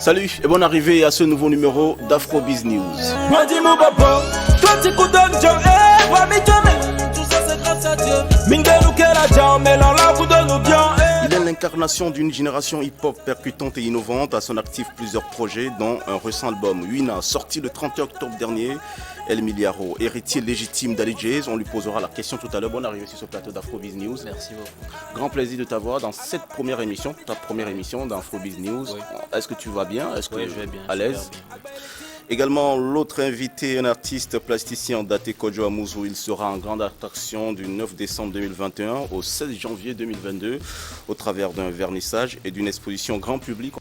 Salut et bonne arrivée à ce nouveau numéro d'Afrobiz News. Il est l'incarnation d'une génération hip-hop percutante et innovante. À son actif plusieurs projets, dont un récent album, Wina, sorti le 31 octobre dernier. El Miliaro, héritier légitime d'Ali Jazz. On lui posera la question tout à l'heure. Bonne arrivée sur ce plateau d'Afrobiz News. Merci beaucoup. Grand plaisir de t'avoir dans cette première émission, ta première émission d'Afrobiz News. Oui. Est-ce que tu vas bien? Est-ce que je vais bien. À l'aise? Également, l'autre invité, un artiste plasticien, Daté Kodjo Amouzou. Il sera en grande attraction du 9 décembre 2021 au 16 janvier 2022 au travers d'un vernissage et d'une exposition grand public.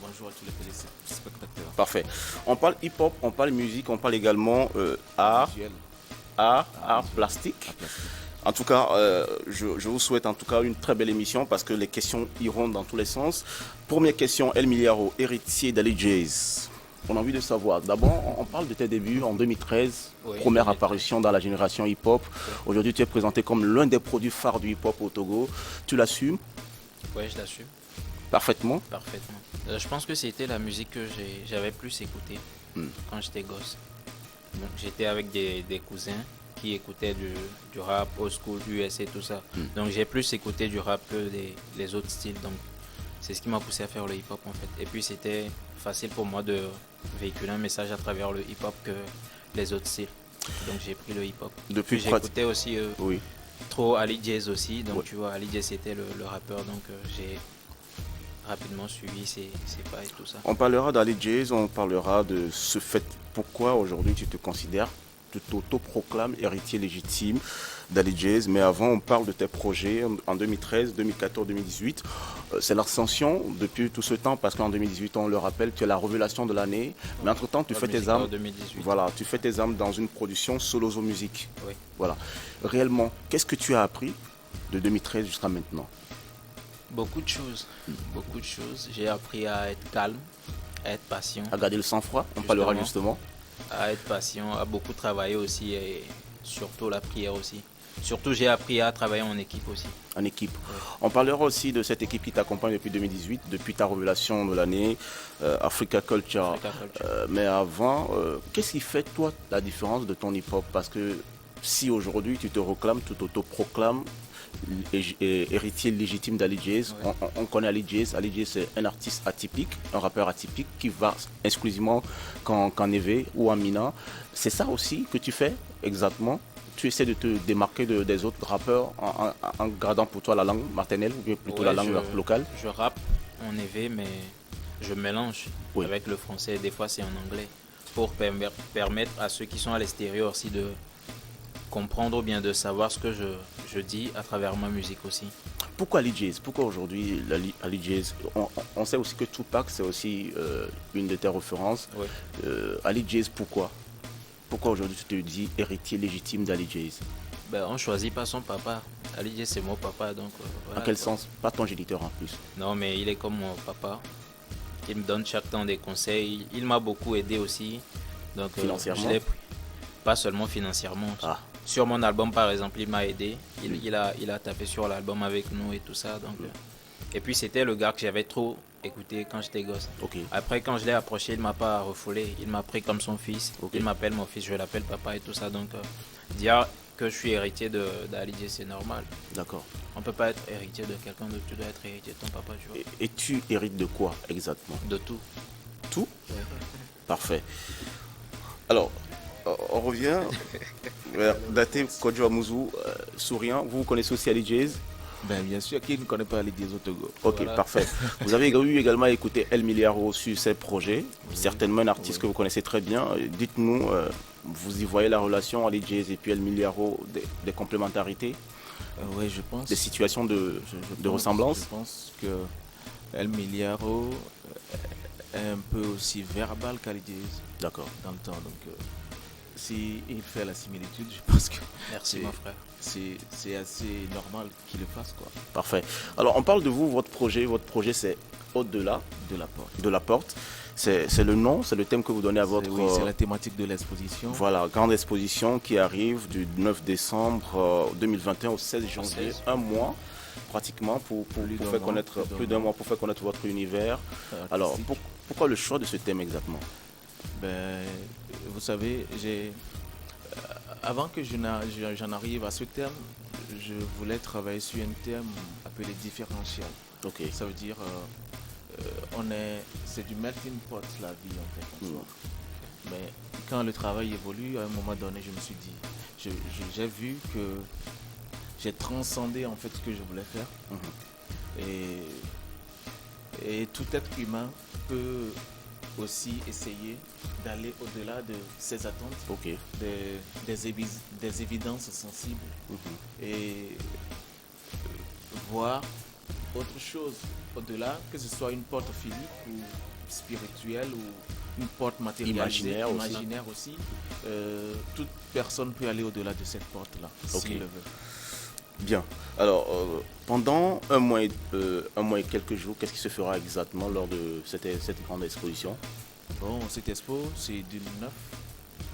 Bonjour à tous les téléspectateurs. Parfait. On parle hip-hop, on parle musique, on parle également art plastique. En tout cas, je vous souhaite en tout cas une très belle émission parce que les questions iront dans tous les sens. Première question, El Miliaro, héritier d'Ali Jazz. On a envie de savoir. D'abord, on parle de tes débuts en 2013, première apparition dans la génération hip-hop. Aujourd'hui, tu es présenté comme l'un des produits phares du hip-hop au Togo. Tu l'assumes? Oui, je l'assume. Parfaitement? Parfaitement. Je pense que c'était la musique que j'avais plus écoutée quand j'étais gosse. Donc, j'étais avec des cousins qui écoutaient du rap, old school, USA, tout ça. Donc j'ai plus écouté du rap que les autres styles. Donc c'est ce qui m'a poussé à faire le hip-hop en fait. Et puis c'était facile pour moi de véhiculer un message à travers le hip-hop que les autres styles. Donc j'ai pris le hip-hop. Depuis j'écoutais aussi trop Ali Jazz aussi. Donc tu vois, Ali Jazz c'était le rappeur. Donc j'ai rapidement suivi ses pas et tout ça. On parlera d'Ali Jazz, on parlera de ce fait. Pourquoi aujourd'hui tu te considères, tu t'autoproclames héritier légitime d'Ali Jazz, mais avant on parle de tes projets en 2013, 2014, 2018. C'est l'ascension depuis tout ce temps parce qu'en 2018, on le rappelle, tu es la révélation de l'année, mais entre-temps tu fais tes armes. 2018. Voilà, tu fais tes armes dans une production Solozo Music. Oui. Voilà. Réellement, qu'est-ce que tu as appris de 2013 jusqu'à maintenant? Beaucoup de choses. Beaucoup de choses. J'ai appris à être calme, à être patient. À garder le sang-froid, on parlera justement. À être patient, à beaucoup travailler aussi et surtout la prière aussi. Surtout, j'ai appris à travailler en équipe aussi. En équipe. On parlera aussi de cette équipe qui t'accompagne depuis 2018, depuis ta révélation de l'année, Africa Culture. Mais avant, qu'est-ce qui fait toi la différence de ton hip-hop? Parce que si aujourd'hui tu te réclames, tu t'autoproclames héritier légitime d'Ali Jazz. On connaît Ali Jazz. Ali Jazz, c'est un artiste atypique, un rappeur atypique qui va exclusivement qu'en Evé ou en Mina. C'est ça aussi que tu fais exactement. Tu essaies de te démarquer des autres rappeurs en gardant pour toi la langue maternelle ou bien plutôt la langue locale. Je rappe en Evé, mais je mélange avec le français. Des fois, c'est en anglais pour permettre à ceux qui sont à l'extérieur aussi de comprendre ou bien de savoir ce que je dis à travers ma musique aussi. Pourquoi Ali Jazz? Pourquoi aujourd'hui Ali Jazz? On sait aussi que Tupac c'est aussi une de tes références. Ali Jazz, pourquoi? Pourquoi aujourd'hui tu te dis héritier légitime d'Ali Jazz? On ne choisit pas son papa. Ali Jazz c'est mon papa. Donc, en quel sens? Pas ton géniteur en plus. Non, mais il est comme mon papa. Il me donne chaque temps des conseils. Il m'a beaucoup aidé aussi. Donc, financièrement? Pas seulement financièrement. Sur mon album par exemple, il m'a aidé. Il a tapé sur l'album avec nous et tout ça. Donc, et puis c'était le gars que j'avais trop écouté quand j'étais gosse. Après quand je l'ai approché, il ne m'a pas refoulé. Il m'a pris comme son fils. Il m'appelle mon fils, je l'appelle papa et tout ça. Donc dire que je suis héritier d'Ali Jazz, c'est normal. D'accord. On ne peut pas être héritier de quelqu'un d'autre, tu dois être héritier de ton papa. Tu vois. Et tu hérites de quoi exactement? De tout. Tout? Parfait. Alors, on revient vers Daté Kodjo Amouzou, souriant. Vous connaissez aussi Ali Jazz? Bien sûr, qui ne connaît pas Ali Jazz au Togo? Ok, parfait. Vous avez eu également écouté El Miliaro sur ses projets, certainement un artiste que vous connaissez très bien. Dites-nous, vous y voyez la relation Ali Jazz et puis El Miliaro, des complémentarités? Oui, je pense. Des situations de ressemblance? Je pense que El Miliaro est un peu aussi verbal qu'Ali Jazz. D'accord. Dans le temps, donc s'il fait la similitude, je pense que merci mon frère. C'est assez normal qu'il le fasse, quoi. Parfait. Alors on parle de vous, votre projet c'est Au-delà de la porte. De la porte. C'est le nom, c'est le thème que vous donnez à votre... Oui, c'est la thématique de l'exposition. Voilà, grande exposition qui arrive du 9 décembre 2021 au 16 janvier, un mois pratiquement pour faire connaître, plus d'un mois pour faire connaître votre univers. Alors, pourquoi le choix de ce thème exactement? Ben, vous savez, avant que j'en arrive à ce thème, je voulais travailler sur un thème appelé différentiel. Ok. Ça veut dire, c'est du melting pot la vie en fait. En soi. Mais quand le travail évolue, à un moment donné, je me suis dit, j'ai vu que j'ai transcendé en fait ce que je voulais faire. Et tout être humain peut aussi essayer d'aller au-delà de ses attentes, des évidences sensibles et voir autre chose au-delà, que ce soit une porte physique ou spirituelle ou une porte matérialisée, imaginaire aussi. Toute personne peut aller au-delà de cette porte-là, s'il le veut. Bien. Alors, pendant un mois et quelques jours, qu'est-ce qui se fera exactement lors de cette grande exposition? Bon, cette expo, c'est du 9,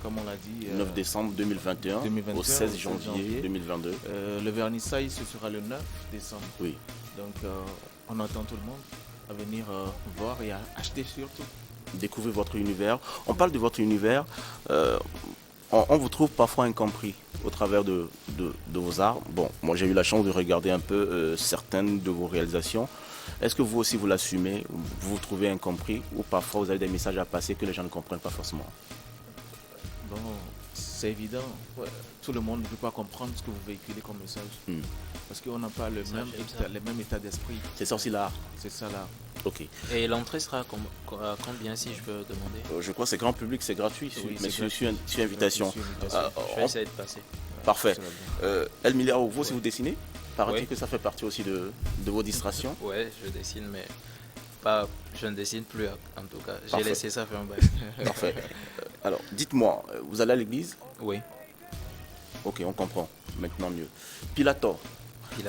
comme on l'a dit. 9 décembre 2021 au 16 janvier 2022. Le vernissage, ce sera le 9 décembre. Oui. Donc, on attend tout le monde à venir voir et à acheter surtout. Découvrir votre univers. On parle de votre univers. On vous trouve parfois incompris au travers de vos arts. Bon, moi j'ai eu la chance de regarder un peu certaines de vos réalisations. Est-ce que vous aussi vous l'assumez, vous vous trouvez incompris ou parfois vous avez des messages à passer que les gens ne comprennent pas forcément? Bon, c'est évident. Ouais. Tout le monde ne peut pas comprendre ce que vous véhiculez comme message. Parce qu'on n'a pas le même état d'esprit. C'est ça aussi l'art. C'est ça l'art. Ok. Et l'entrée sera combien si je peux demander? Je crois que c'est grand public, c'est gratuit, oui, mais sur invitation. Je vais essayer de passer. Parfait. El Miliaro, vous aussi vous dessinez? Paraît-il que ça fait partie aussi de vos distractions? Ouais, je dessine, mais je ne dessine plus en tout cas. J'ai laissé ça faire un bail. Parfait. Alors, dites-moi, vous allez à l'église? Oui. Ok, on comprend. Maintenant mieux. Pilator.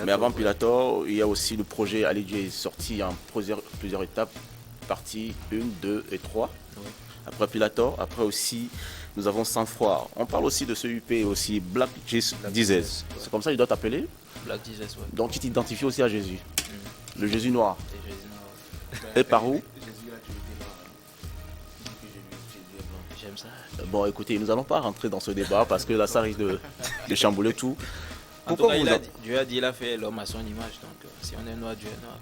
Mais avant Pilator, il y a aussi le projet Alidjé sorti en plusieurs étapes. Partie 1, 2 et 3. Oui. Après Pilator, après aussi, nous avons Sang Froid. On parle aussi de ce UP aussi, Black Jesus. Ouais. C'est comme ça qu'il doit t'appeler? Black Jesus, ouais. Donc tu t'identifies aussi à Jésus. Le Jésus noir. Et Jésus noir. Et par où? Jésus a toujours été là. J'aime ça. Bon, écoutez, nous n'allons pas rentrer dans ce débat parce que là, ça risque de chambouler tout. En tout cas, Dieu a dit, il a fait l'homme à son image. Donc, si on est noir, Dieu est noir.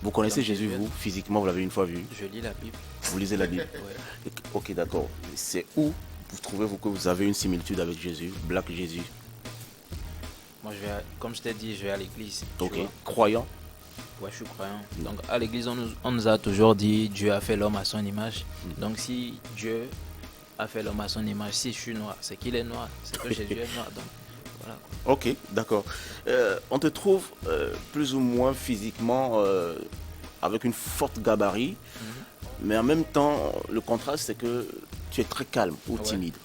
Vous connaissez Jésus, vous, physiquement, vous l'avez une fois vu? Je lis la Bible. Vous lisez la Bible? Ouais. Ok, d'accord. C'est où vous trouvez-vous que vous avez une similitude avec Jésus, Black Jésus? Moi, comme je t'ai dit, je vais à l'église. Ok, croyant? Ouais, je suis croyant. Donc, à l'église, on nous a toujours dit Dieu a fait l'homme à son image. Donc, si Dieu a fait l'homme à son image, si je suis noir, c'est qu'il est noir. C'est que Jésus est noir. Donc, voilà. Ok, d'accord. On te trouve plus ou moins physiquement avec une forte gabarit, mais en même temps, le contraste, c'est que tu es très calme ou timide.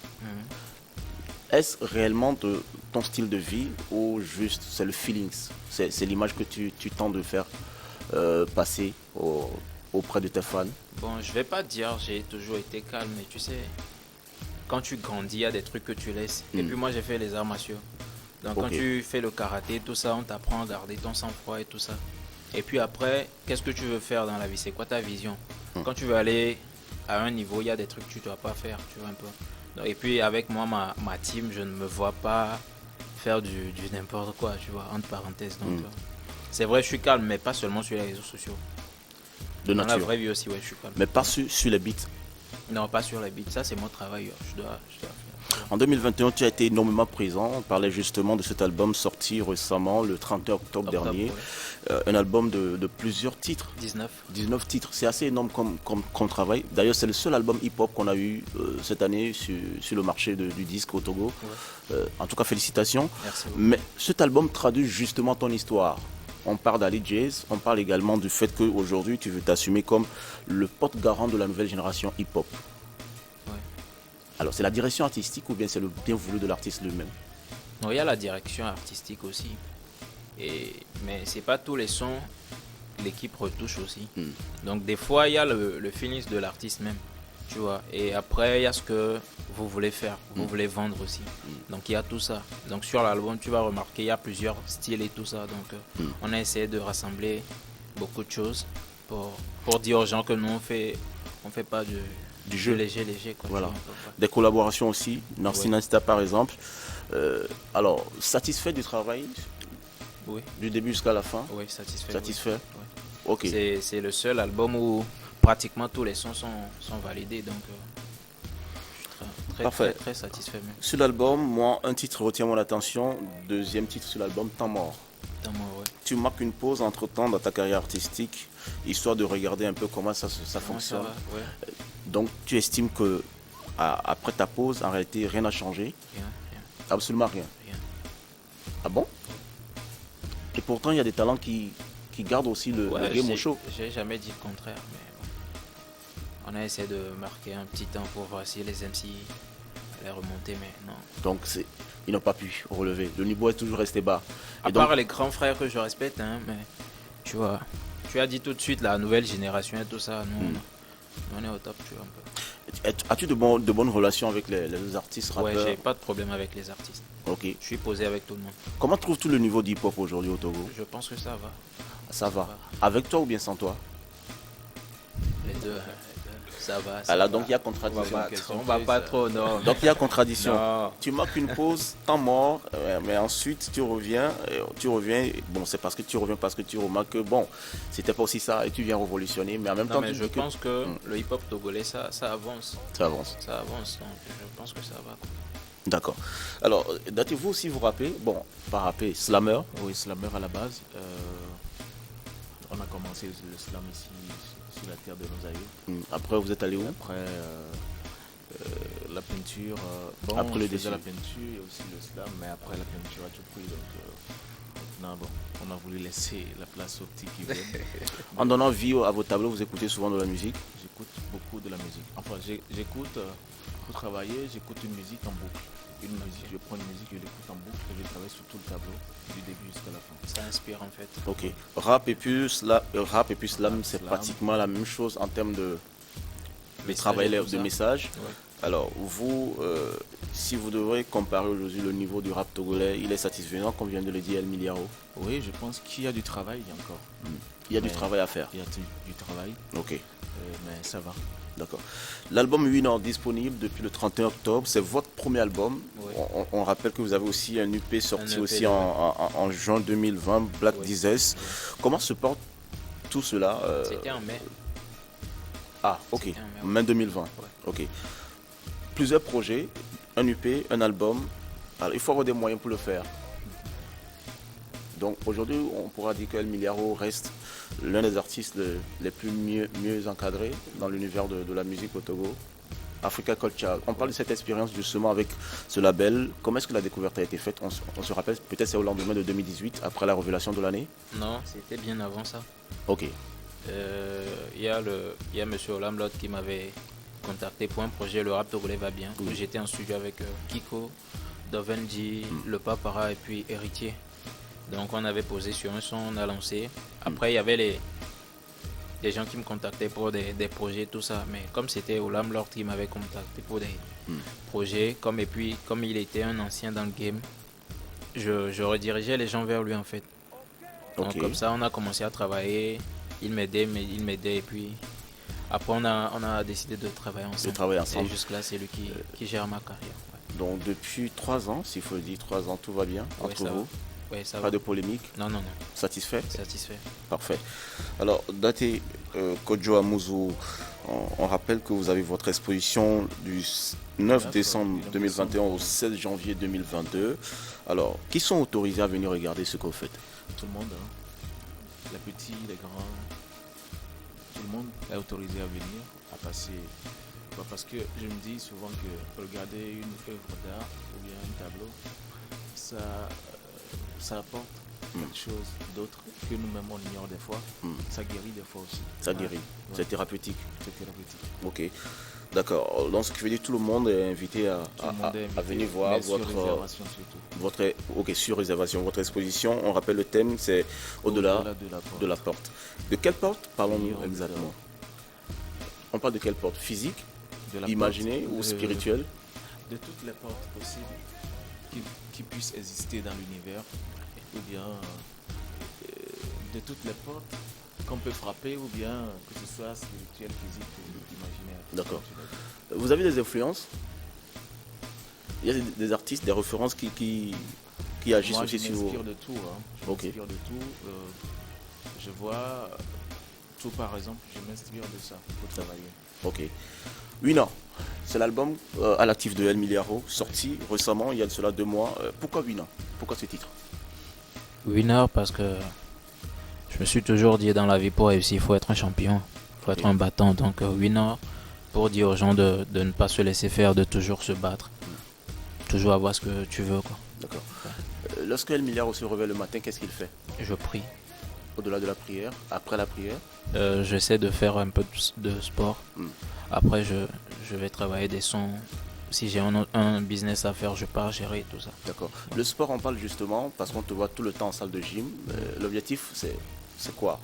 Est-ce réellement ton style de vie ou juste c'est le feeling, c'est l'image que tu tentes de faire passer auprès de tes fans? Bon, je vais pas dire j'ai toujours été calme, mais tu sais, quand tu grandis, il y a des trucs que tu laisses. Et puis moi, j'ai fait les arts martiaux. Donc quand tu fais le karaté, tout ça, on t'apprend à garder ton sang-froid et tout ça. Et puis après, qu'est-ce que tu veux faire dans la vie? C'est quoi ta vision? Quand tu veux aller à un niveau, il y a des trucs que tu ne dois pas faire, tu vois un peu. Et puis avec moi, ma team, je ne me vois pas faire du n'importe quoi, tu vois, entre parenthèses. Donc c'est vrai, je suis calme, mais pas seulement sur les réseaux sociaux. De nature. Dans la vraie vie aussi, ouais, je suis calme. Mais pas sur les beats? Non, pas sur les beats. Ça, c'est mon travail. Je dois faire. En 2021, tu as été énormément présent. On parlait justement de cet album sorti récemment, le 31 octobre dernier. Ouais. Un album de plusieurs titres. 19 titres. C'est assez énorme comme travail. D'ailleurs, c'est le seul album hip-hop qu'on a eu cette année sur le marché du disque au Togo. Ouais. En tout cas, félicitations. Merci beaucoup. Mais cet album traduit justement ton histoire. On parle d'Ali Jazz, on parle également du fait qu'aujourd'hui, tu veux t'assumer comme le porte-garant de la nouvelle génération hip-hop. Alors, c'est la direction artistique ou bien c'est le bien voulu de l'artiste lui-même? Non, il y a la direction artistique aussi. Mais c'est pas tous les sons l'équipe retouche aussi. Donc des fois, il y a le finish de l'artiste même, tu vois. Et après, il y a ce que vous voulez faire, vous voulez vendre aussi. Donc il y a tout ça. Donc sur l'album, tu vas remarquer, il y a plusieurs styles et tout ça. Donc on a essayé de rassembler beaucoup de choses pour dire aux gens que nous, on fait pas du jeu léger, quoi. Voilà. Des collaborations aussi, Narcy Nasta par exemple. Alors, satisfait du travail? Oui. Du début jusqu'à la fin? Oui, satisfait. Satisfait? Oui. Ok. C'est le seul album où pratiquement tous les sons sont validés. Donc, je suis très satisfait même. Sur l'album, moi, un titre retient mon attention. Deuxième titre sur l'album, Temps mort. Temps mort, ouais. Tu marques une pause entre-temps dans ta carrière artistique, histoire de regarder un peu comment ça fonctionne. Ça va, ouais. Donc, tu estimes que après ta pause, en réalité, rien n'a changé? Rien. Absolument rien. Ah bon? Et pourtant, il y a des talents qui gardent aussi le game au chaud. J'ai jamais dit le contraire, mais bon. On a essayé de marquer un petit temps pour voir si les MC allaient remonter, mais non. Donc, ils n'ont pas pu relever. Le niveau est toujours resté bas. À part les grands frères que je respecte, hein, mais tu vois, tu as dit tout de suite la nouvelle génération et tout ça, nous, on est au top, tu vois, un peu. As-tu de bonnes relations avec les artistes rappeurs? Ouais, j'ai pas de problème avec les artistes. Ok. Je suis posé avec tout le monde. Comment trouves-tu le niveau d'hip-hop aujourd'hui au Togo? Je pense que ça va. Ça va. Avec toi ou bien sans toi? Les deux. Ça va. Alors donc il y a contradiction. On va pas trop, non. Donc il y a contradiction. Non. Tu marques une pause, temps mort, mais ensuite tu reviens. Bon, c'est parce que tu reviens parce que tu remarques que bon, c'était pas aussi ça et tu viens révolutionner, mais en même temps. Mais je pense que le hip-hop togolais, ça avance. Ça avance. Ça avance, donc je pense que ça va. D'accord. Alors, datez-vous aussi vous rappelez, bon, pas rapper, slammer. Oui, slammer à la base. On a commencé le slam ici sur la terre de nos aïeux. Après, vous êtes allé où? Après la peinture. Après le dessin, la peinture et aussi le slam, mais après la peinture a tout pris. Donc, maintenant, on a voulu laisser la place aux petits qui viennent. En donnant vie à vos tableaux, vous écoutez souvent de la musique? J'écoute beaucoup de la musique. Enfin, j'écoute, pour travailler, j'écoute une musique en boucle. Je prends une musique, je l'écoute en boucle et je travaille sur tout le tableau du début jusqu'à la fin. Ça inspire en fait. Ok. Rap et puis slam, c'est pratiquement la même chose en termes de travail de message. Ouais. Alors vous, si vous devrez comparer aujourd'hui le niveau du rap togolais, il est satisfaisant comme vient de le dire El Miliaro? Oui, je pense qu'il y a du travail encore. Il y a du travail à faire. Il y a du travail. Ok. Mais ça va. D'accord. L'album 8 Nord disponible depuis le 31 octobre, c'est votre premier album. Oui. On rappelle que vous avez aussi un EP sorti aussi en juin 2020, Black Disease. Oui. Comment se porte tout cela? C'était en mai. Ah, ok. Mai 2020. Ouais. Ok. Plusieurs projets, un EP, un album. Alors, il faut avoir des moyens pour le faire. Donc aujourd'hui, on pourra dire que El Miliaro reste l'un des artistes les plus mieux encadrés dans l'univers de la musique au Togo. Africa Culture. On parle de cette expérience justement avec ce label. Comment est-ce que la découverte a été faite? On se rappelle, peut-être c'est au lendemain de 2018, après la révélation de l'année? Non, c'était bien avant ça. Ok. Il y a M. Olamlot qui m'avait contacté pour un projet Le Rap Togolais va bien. Oui. J'étais en studio avec Kiko, Dovenji, Le Papara et puis Héritier. Donc on avait posé sur un son, on a lancé. Après il y avait des gens qui me contactaient pour des projets, tout ça. Mais comme c'était Olam Lord qui m'avait contacté pour des projets, et puis comme il était un ancien dans le game, je redirigeais les gens vers lui en fait. Donc Ok. comme ça on a commencé à travailler, il m'aidait et puis après on a décidé de travailler ensemble. Et jusque-là c'est lui qui gère ma carrière. Ouais. Donc depuis 3 ans, s'il faut le dire, 3 ans, tout va bien entre vous? Oui, ça Pas va. de polémique? Non. Satisfait? Satisfait. Parfait. Alors, Daté Kodjo Amuzu, on rappelle que vous avez votre exposition du 9 décembre 2021 au 16 janvier 2022. Alors, qui sont autorisés à venir regarder ce que vous faites? Tout le monde, hein. Les petits, les grands, tout le monde est autorisé à venir, à passer. Parce que je me dis souvent que regarder une œuvre d'art ou bien un tableau, ça apporte quelque chose d'autre que nous-mêmes on ignore des fois. Ça guérit des fois aussi. Ça guérit. Ouais. C'est thérapeutique. C'est thérapeutique. Ok. D'accord. Donc, ce qui veut dire que tout le monde est invité à venir voir sur réservation, votre exposition. On rappelle le thème, c'est au-delà de la porte. De quelle porte parlons-nous exactement? On parle de quelle porte? Physique, imaginée ou spirituelle? De toutes les portes possibles qui puissent exister dans l'univers, ou bien de toutes les portes qu'on peut frapper, ou bien que ce soit spirituel, physique ou imaginaire. D'accord. Vous avez des influences? Il y a des artistes, des références qui agissent aussi sur vous? Moi, je m'inspire de tout. Je m'inspire de tout. Je vois tout, par exemple, je m'inspire de ça pour travailler. Ok. Winner, c'est l'album à l'actif de El Miliaro, sorti récemment, il y a de cela 2 mois. Pourquoi Winner? Pourquoi ce titre? Winner parce que je me suis toujours dit dans la vie pour réussir, il faut être un champion, il faut être un battant. Donc winner pour dire aux gens de ne pas se laisser faire, de toujours se battre, toujours avoir ce que tu veux, quoi. D'accord. Lorsque El Miliaro se réveille le matin, qu'est-ce qu'il fait? Je prie. Au-delà de la prière, après la prière? J'essaie de faire un peu de sport. Après, je vais travailler des sons. Si j'ai un business à faire, je pars gérer tout ça. D'accord. Le sport, on parle justement parce qu'on te voit tout le temps en salle de gym. L'objectif, c'est quoi?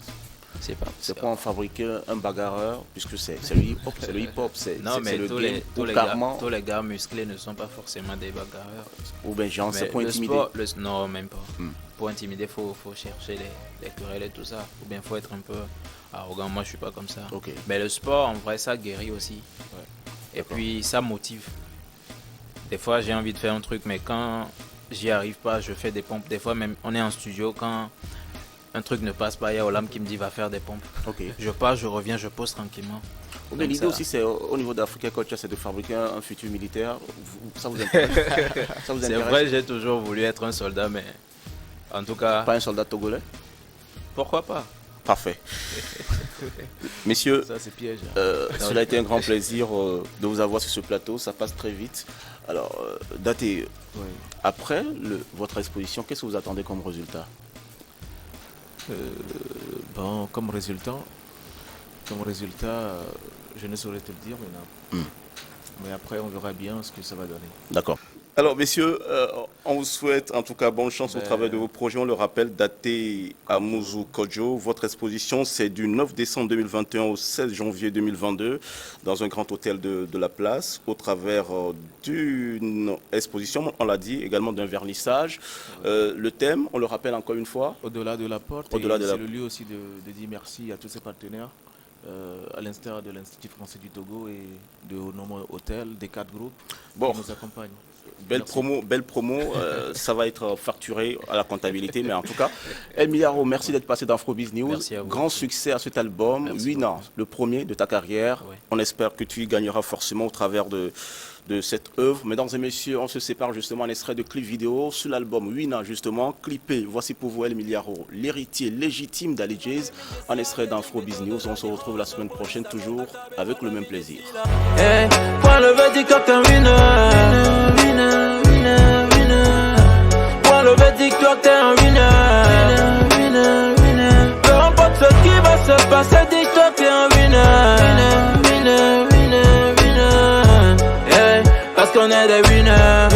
C'est pas en fabriquer un bagarreur, puisque c'est le hip-hop. C'est le hip-hop. Non, mais tous les gars musclés ne sont pas forcément des bagarreurs. Ou bien, genre, c'est pour intimider. Non, même pas. Pour intimider, il faut chercher les querelles et tout ça. Ou bien, il faut être un peu arrogant. Moi, je suis pas comme ça. Okay. Mais le sport, en vrai, ça guérit aussi. Ouais. Et puis, ça motive. Des fois, j'ai envie de faire un truc, mais quand j'y arrive pas, je fais des pompes. Des fois, même, on est en studio, quand un truc ne passe pas, il y a Olam qui me dit va faire des pompes. Okay. Je pars, je reviens, je pose tranquillement. Okay, l'idée aussi, c'est au niveau d'Africa Culture, c'est de fabriquer un futur militaire. Ça vous intéresse? C'est vrai, j'ai toujours voulu être un soldat, mais en tout cas... Pas un soldat togolais? Pourquoi pas? Parfait. Messieurs, ça, c'est piège. Cela a été un grand plaisir de vous avoir sur ce plateau. Ça passe très vite. Alors, Daté, après votre exposition, qu'est-ce que vous attendez comme résultat? Bon, comme résultat, je ne saurais te le dire maintenant. Mais après, on verra bien ce que ça va donner. D'accord. Alors, messieurs, on vous souhaite en tout cas bonne chance au travail de vos projets. On le rappelle, Daté Amuzu Kojo. Votre exposition, c'est du 9 décembre 2021 au 16 janvier 2022 dans un grand hôtel de la place, au travers d'une exposition, on l'a dit, également d'un vernissage. Le thème, on le rappelle encore une fois. Au-delà de la porte. C'est le lieu aussi de dire merci à tous ses partenaires. À l'instar de l'Institut français du Togo et de Onomo Hotel, des 4 groupes qui nous accompagnent. Belle promo, ça va être facturé à la comptabilité, mais en tout cas, El Miliaro, merci d'être passé dans Afrobiz News. Grand succès à cet album, 8 ans, le premier de ta carrière. Ouais. On espère que tu y gagneras forcément au travers de cette œuvre. Mesdames et messieurs, on se sépare justement un extrait de clip vidéo sur l'album Wina, justement, clippé. Voici pour vous El Miliaro, l'héritier légitime d'Ali Jazz, un extrait d'Afrobiz News. On se retrouve la semaine prochaine, toujours avec le même plaisir. Hey, point levé dit que t'es un winner. Point levé dit que t'es un winner. Peu importe ce qui va se passer, dis que t'es un winner. Parce qu'on est des winners.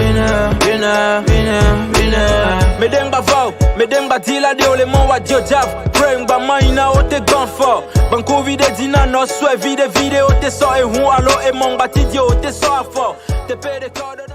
Medemba vow, medemba dila de ole mon wa jojav. Bring ba maina o te gonfort. Banko vide dina no swe vide o te so e hu alo e mon bati di o te so afo. Te pede code